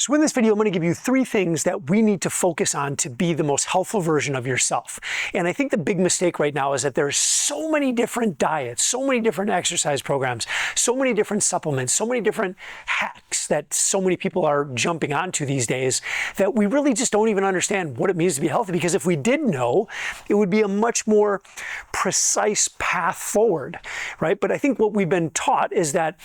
So in this video, I'm going to give you 3 things that we need to focus on to be the most healthful version of yourself. And I think the big mistake right now is that there's so many different diets, so many different exercise programs, so many different supplements, so many different hacks that so many people are jumping onto these days that we really just don't even understand what it means to be healthy. Because if we did know, it would be a much more precise path forward, right? But I think what we've been taught is that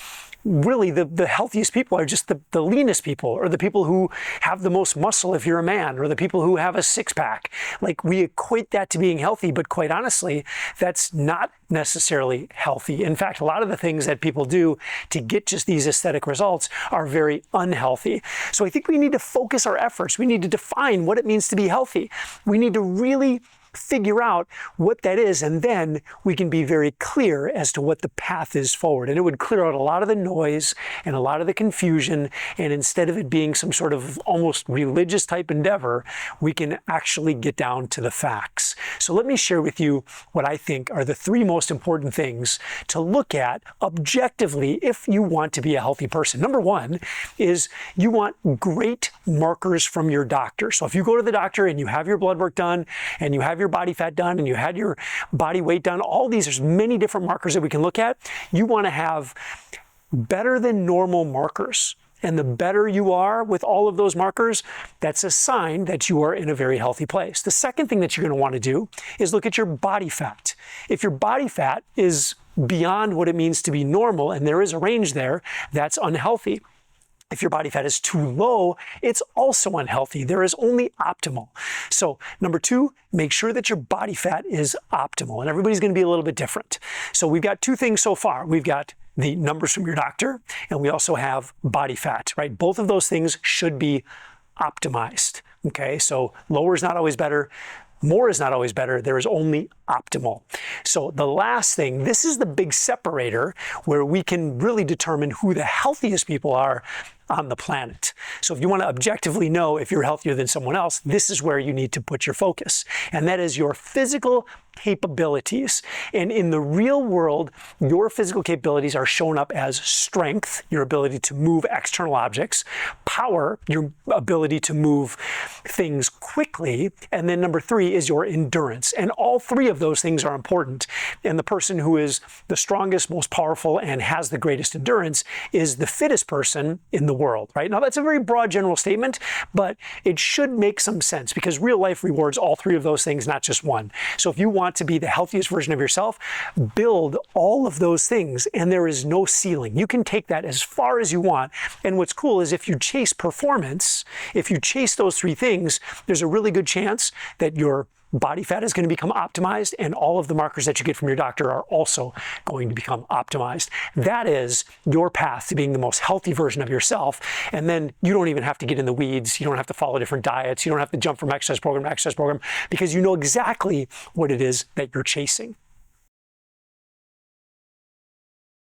really the healthiest people are just the leanest people, or the people who have the most muscle if you're a man, or the people who have a six-pack. Like, we equate that to being healthy, but quite honestly, that's not necessarily healthy. In fact, a lot of the things that people do to get just these aesthetic results are very unhealthy. So I think we need to focus our efforts. We need to define what it means to be healthy. We need to really figure out what that is, and then we can be very clear as to what the path is forward. And it would clear out a lot of the noise and a lot of the confusion, and instead of it being some sort of almost religious type endeavor, we can actually get down to the facts. So let me share with you what I think are the 3 most important things to look at objectively if you want to be a healthy person. Number 1 is you want great markers from your doctor. So if you go to the doctor and you have your blood work done, and you have your body fat done, and you had your body weight done, all these, there's many different markers that we can look at. You want to have better than normal markers. And the better you are with all of those markers, that's a sign that you are in a very healthy place. The second thing that you're going to want to do is look at your body fat. If your body fat is beyond what it means to be normal, and there is a range there, that's unhealthy. If your body fat is too low, it's also unhealthy. There is only optimal. So number 2, make sure that your body fat is optimal. And everybody's going to be a little bit different. So we've got 2 things so far. We've got the numbers from your doctor, and we also have body fat, right? Both of those things should be optimized. Okay, so lower is not always better. More is not always better. There is only optimal. So the last thing, this is the big separator where we can really determine who the healthiest people are on the planet. So if you want to objectively know if you're healthier than someone else, this is where you need to put your focus. And that is your physical capabilities. And in the real world, your physical capabilities are shown up as strength, your ability to move external objects, power, your ability to move things quickly, and then number 3 is your endurance. And all 3 of those things are important. And the person who is the strongest, most powerful, and has the greatest endurance is the fittest person in the world, right? Now, that's a very broad general statement, but it should make some sense because real life rewards all 3 of those things, not just one. So if you want to be the healthiest version of yourself, build all of those things, and there is no ceiling. You can take that as far as you want. And what's cool is if you chase performance, if you chase those 3 things, there's a really good chance that your body fat is going to become optimized, and all of the markers that you get from your doctor are also going to become optimized. That is your path to being the most healthy version of yourself. And then you don't even have to get in the weeds. You don't have to follow different diets. You don't have to jump from exercise program to exercise program because you know exactly what it is that you're chasing.